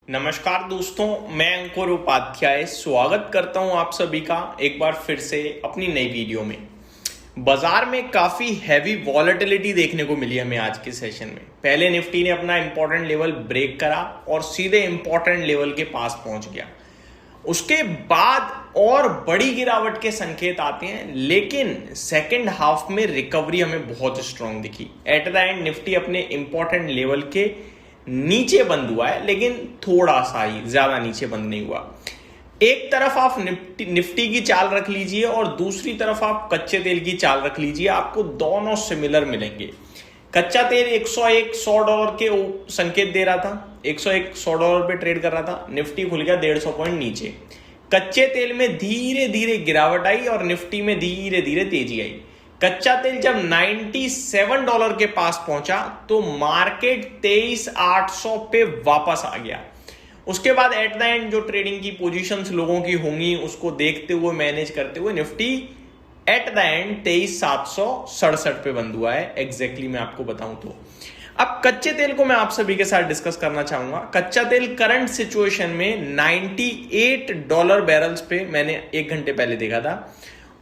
नमस्कार दोस्तों, मैं अंकुर उपाध्याय स्वागत करता हूं आप सभी का एक बार फिर से अपनी नई वीडियो में। बाजार में काफी हैवी वॉलेटिलिटी देखने को मिली हमें आज के सेशन में। पहले निफ्टी ने अपना इंपॉर्टेंट लेवल ब्रेक करा और सीधे इंपॉर्टेंट लेवल के पास पहुंच गया। उसके बाद और बड़ी गिरावट के संकेत आते हैं, लेकिन सेकेंड हाफ में रिकवरी हमें बहुत स्ट्रांग दिखी। एट द एंड निफ्टी अपने इंपॉर्टेंट लेवल के नीचे बंद हुआ है, लेकिन थोड़ा सा ही, ज्यादा नीचे बंद नहीं हुआ। एक तरफ आप निफ्टी की चाल रख लीजिए और दूसरी तरफ आप कच्चे तेल की चाल रख लीजिए, आपको दोनों सिमिलर मिलेंगे। कच्चा तेल $100 के संकेत दे रहा था, $100 पे ट्रेड कर रहा था, निफ्टी खुल गया 150 पॉइंट नीचे। कच्चे तेल में धीरे धीरे गिरावट आई और निफ्टी में धीरे धीरे तेजी आई। कच्चा तेल जब $97 के पास पहुंचा तो मार्केट 23,800 पे वापस आ गया। उसके बाद एट द एंड जो ट्रेडिंग की पोजीशंस लोगों की होंगी उसको देखते हुए, मैनेज करते हुए निफ्टी एट द एंड 23,767 पे बंद हुआ है। एग्जैक्टली मैं आपको बताऊं तो अब कच्चे तेल को मैं आप सभी के साथ डिस्कस करना चाहूंगा। कच्चा तेल करंट सिचुएशन में $98 बैरल्स पे मैंने 1 घंटे पहले देखा था।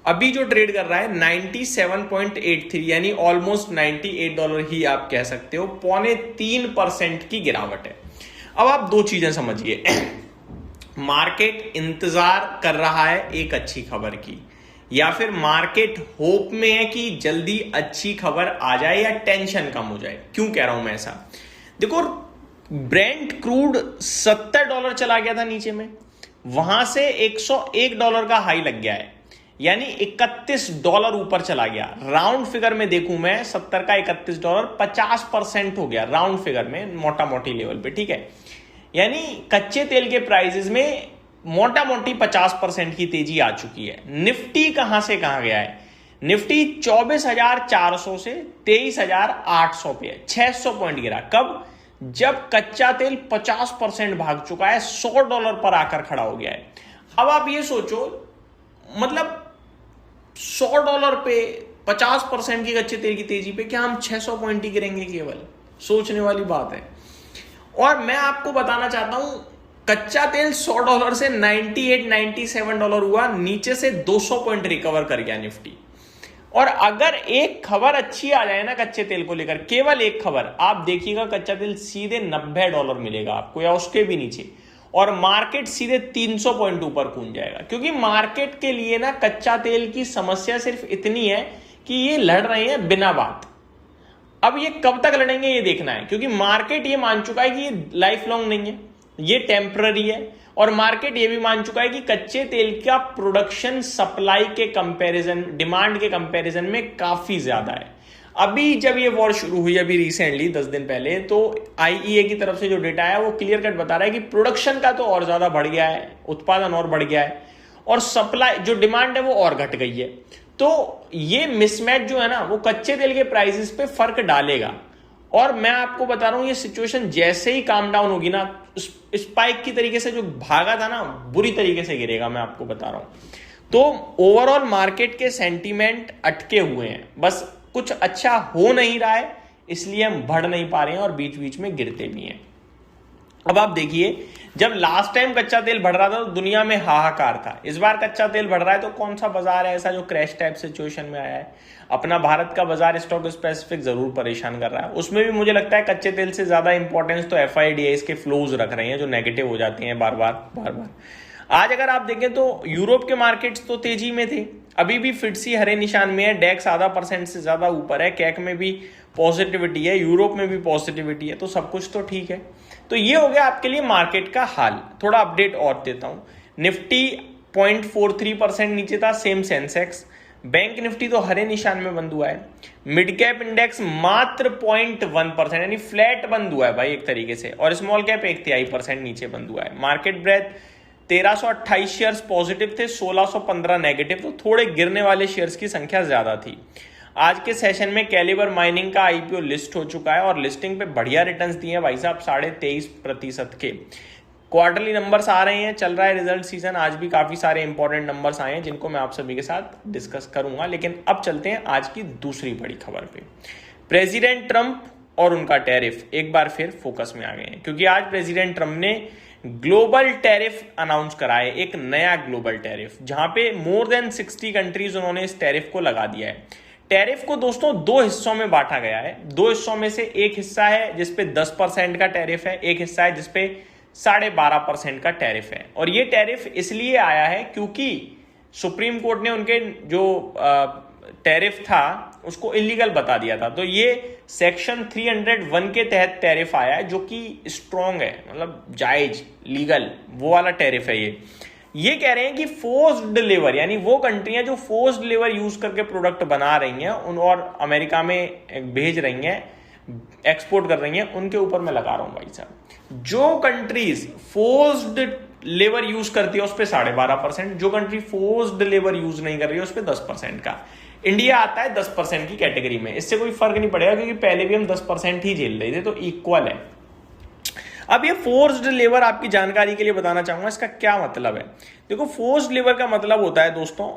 अभी जो ट्रेड कर रहा है 97.83, यानी ऑलमोस्ट $98 ही आप कह सकते हो। 0.3% की गिरावट है। अब आप दो चीजें समझिए। मार्केट इंतजार कर रहा है एक अच्छी खबर की, या फिर मार्केट होप में है कि जल्दी अच्छी खबर आ जाए या टेंशन कम हो जाए। क्यों कह रहा हूं मैं ऐसा? देखो, ब्रेंट क्रूड $70 चला गया था नीचे में, वहां से $101 का हाई लग गया है, यानी $31 ऊपर चला गया। राउंड फिगर में देखूं मैं, 70 का $31 50% हो गया राउंड फिगर में, मोटा मोटी लेवल पे, ठीक है। यानी कच्चे तेल के प्राइसेस में मोटा मोटी 50% की तेजी आ चुकी है। निफ्टी कहां से कहां गया है? निफ्टी 24,400 से 23,800 पे है, 600 पॉइंट गिरा। कब? जब कच्चा तेल 50% भाग चुका है, $100 पर आकर खड़ा हो गया है। अब आप ये सोचो, मतलब $100 पे 50% की कच्चे तेल की तेजी पे क्या हम 600 पॉइंट ही गिरेंगे? केवल सोचने वाली बात है। और मैं आपको बताना चाहता हूं, कच्चा तेल $100 से $97 हुआ, नीचे से 200 पॉइंट रिकवर कर गया निफ्टी। और अगर एक खबर अच्छी आ जाए ना कच्चे तेल को लेकर, केवल एक खबर, आप देखिएगा कच्चा तेल सीधे $90 मिलेगा आपको, या उसके भी नीचे, और मार्केट सीधे 300 पॉइंट ऊपर कूद जाएगा। क्योंकि मार्केट के लिए ना कच्चा तेल की समस्या सिर्फ इतनी है कि ये लड़ रहे हैं बिना बात। अब ये कब तक लड़ेंगे ये देखना है, क्योंकि मार्केट ये मान चुका है कि ये लाइफ लॉन्ग नहीं है, ये टेम्पररी है। और मार्केट ये भी मान चुका है कि कच्चे तेल का प्रोडक्शन सप्लाई के कंपैरिजन, डिमांड के कंपैरिजन में काफी ज्यादा है। अभी जब ये वॉर शुरू हुई, अभी रिसेंटली 10 दिन पहले, तो आईईए की तरफ से जो डेटा है वो क्लियर कट बता रहा है कि प्रोडक्शन का तो और ज्यादा बढ़ गया है, उत्पादन और बढ़ गया है, और सप्लाई जो डिमांड है वो और घट गई है। तो ये मिसमैच जो है ना, वो कच्चे तेल के प्राइसेस पे फर्क डालेगा। और मैं आपको बता रहा हूं, ये सिचुएशन जैसे ही काम डाउन होगी ना, स्पाइक की तरीके से जो भागा था ना, बुरी तरीके से गिरेगा, मैं आपको बता रहा हूं। तो ओवरऑल मार्केट के सेंटीमेंट अटके हुए हैं, बस कुछ अच्छा हो नहीं रहा है, इसलिए हम बढ़ नहीं पा रहे हैं और बीच बीच में गिरते भी हैं। अब आप देखिए, जब लास्ट टाइम कच्चा तेल बढ़ रहा था तो दुनिया में हाहाकार था। इस बार कच्चा तेल बढ़ रहा है तो कौन सा बाजार है ऐसा जो क्रैश टाइप सिचुएशन में आया है? अपना भारत का बाजार स्टॉक स्पेसिफिक जरूर परेशान कर रहा है। उसमें भी मुझे लगता है कच्चे तेल से ज्यादा इंपॉर्टेंस तो FIDIs के फ्लोज रख रहे हैं, जो नेगेटिव हो जाते हैं बार बार। आज अगर आप देखें तो यूरोप के मार्केट्स तो तेजी में थे, अभी भी FTSE हरे निशान में है, डेक्स आधा % से ज्यादा ऊपर है, कैक में भी पॉजिटिविटी है, यूरोप में भी पॉजिटिविटी है, तो सब कुछ तो ठीक है। तो ये हो गया आपके लिए मार्केट का हाल। थोड़ा अपडेट और देता हूं। निफ्टी 0.43% नीचे था, सेम सेंसेक्स। बैंक निफ्टी तो हरे निशान में बंद हुआ है। मिड कैप इंडेक्स मात्र 0.1%, यानी फ्लैट बंद हुआ है भाई एक तरीके से, और स्मॉल कैप 1/3% नीचे बंद हुआ है। मार्केट ब्रेथ 1328 शेयर्स पॉजिटिव थे, 1615 नेगेटिव, तो थोड़े गिरने वाले शेयर्स की संख्या ज्यादा थी। आज के सेशन में कैलिबर माइनिंग का IPO लिस्ट हो चुका है और लिस्टिंग पे बढ़िया रिटर्न्स दिए हैं भाई साहब, 23.5% के। क्वार्टरली नंबर्स आ रहे हैं, चल रहा है रिजल्ट सीजन। आज भी काफी सारे इंपॉर्टेंट नंबर्स आए हैं जिनको मैं आप सभी के साथ डिस्कस करूंगा। लेकिन अब चलते हैं आज की दूसरी बड़ी खबर पे। प्रेसिडेंट ट्रंप और उनका टैरिफ एक बार फिर फोकस में आ गए हैं, क्योंकि आज प्रेसिडेंट ट्रम्प ने ग्लोबल टैरिफ अनाउंस करा है, एक नया ग्लोबल टैरिफ, जहां पे मोर देन 60 कंट्रीज उन्होंने इस टैरिफ को लगा दिया है। टैरिफ को दोस्तों 2 हिस्सों में बांटा गया है। 2 हिस्सों में से एक हिस्सा है जिसपे 10% का टैरिफ है, एक हिस्सा है जिसपे 12.5% का टैरिफ है। और ये टैरिफ इसलिए आया है क्योंकि सुप्रीम कोर्ट ने उनके जो टैरिफ था उसको इलीगल बता दिया था। तो ये सेक्शन 301 के तहत टैरिफ आया है, जो कि स्ट्रॉन्ग है, मतलब जायज, लीगल, वो वाला टैरिफ है। ये कह रहे हैं कि फोर्स्ड लेबर, यानी वो कंट्रियां जो फोर्स्ड लेबर यूज करके प्रोडक्ट बना रही हैं उन और अमेरिका में भेज रही हैं, एक्सपोर्ट कर रही हैं, उनके ऊपर मैं लगा रहा हूं भाई साहब। जो कंट्रीज फोर्स्ड लेबर यूज करती है उस पर 12.5%, जो कंट्री फोर्स्ड लेबर यूज नहीं कर रही है उस पर 10% का। इंडिया आता है 10% की कैटेगरी में। इससे कोई फर्क नहीं पड़ेगा क्योंकि पहले भी हम 10% ही झेल रहे थे, तो इक्वल है। अब ये फोर्स्ड लेबर आपकी जानकारी के लिए बताना चाहूंगा, इसका क्या मतलब है। देखो, फोर्स्ड लेबर का मतलब होता है दोस्तों,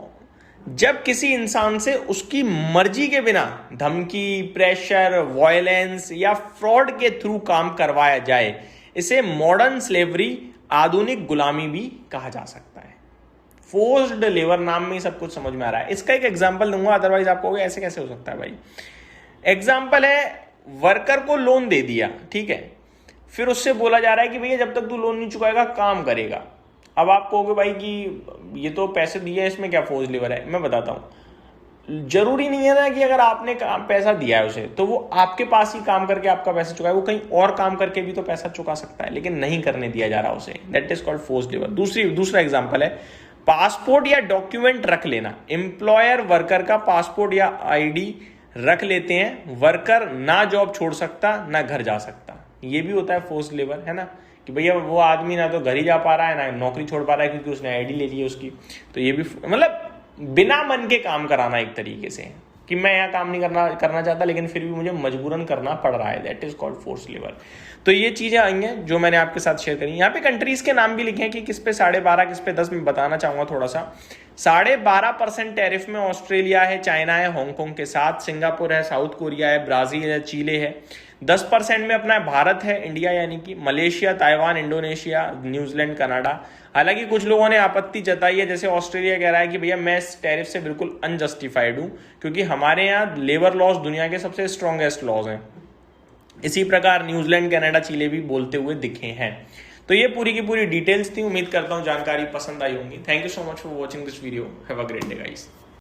जब किसी इंसान से उसकी मर्जी के बिना धमकी, प्रेशर, वायलेंस या फ्रॉड के थ्रू काम करवाया जाए, इसे मॉडर्न स्लेवरी, आधुनिक गुलामी भी कहा जा सकता है। फोर्स्ड लेबर नाम में ही सब कुछ समझ में आ रहा है। इसका एक एग्जांपल दूंगा, अदरवाइज आप कहोगे ऐसे कैसे हो सकता है भाई। एग्जांपल है, वर्कर को लोन दे दिया, ठीक है, फिर उससे बोला जा रहा है कि भैया जब तक तू लोन नहीं चुकाएगा काम करेगा। अब आप कहोगे भाई कि ये तो पैसे दिए, इसमें क्या फोर्स्ड लेबर है। मैं बताता हूं, जरूरी नहीं है ना कि अगर आपने पैसा दिया है उसे तो वो आपके पास ही काम करके आपका पैसा चुकाए, वो कहीं और काम करके भी तो पैसा चुका सकता है, लेकिन नहीं करने दिया जा रहा उसे। That is called forced labour. दूसरा एग्जांपल है, पासपोर्ट या डॉक्यूमेंट रख लेना। एम्प्लॉयर वर्कर का पासपोर्ट या आईडी रख लेते हैं, वर्कर ना जॉब छोड़ सकता ना घर जा सकता। ये भी होता है फोर्स्ड लेबर, है ना, कि भैया वो आदमी ना तो घर ही जा पा रहा है ना नौकरी छोड़ पा रहा है क्योंकि उसने आईडी ले ली है उसकी। तो ये भी मतलब बिना मन के काम कराना एक तरीके से, कि मैं यहाँ काम नहीं करना चाहता लेकिन फिर भी मुझे मजबूरन करना पड़ रहा है। That is called forced labour. तो ये चीजें आई हैं जो मैंने आपके साथ शेयर करी। यहाँ पे कंट्रीज के नाम भी लिखे हैं कि किस पे 12.5, किस पे 10, में बताना चाहूंगा थोड़ा सा। 12.5% टैरिफ में ऑस्ट्रेलिया है, चाइना है, हांगकांग के साथ, सिंगापुर है, साउथ कोरिया है, ब्राजील है, चिले है। 10% में अपना भारत है, इंडिया, यानी कि Malaysia, Taiwan, Indonesia, New Zealand, Canada. हालांकि कुछ लोगों ने आपत्ति जताई है, जैसे ऑस्ट्रेलिया कह रहा है कि भैया मैं इस टैरिफ से बिल्कुल अनजस्टिफाइड हूं क्योंकि हमारे यहाँ लेबर लॉज दुनिया के सबसे स्ट्रॉन्गेस्ट लॉज हैं। इसी प्रकार न्यूजीलैंड, कनाडा, चिले भी बोलते हुए दिखे हैं। तो ये पूरी की पूरी डिटेल्स थी। उम्मीद करता हूं जानकारी पसंद आई होंगी। Thank you so much for watching this video. Have a great day guys.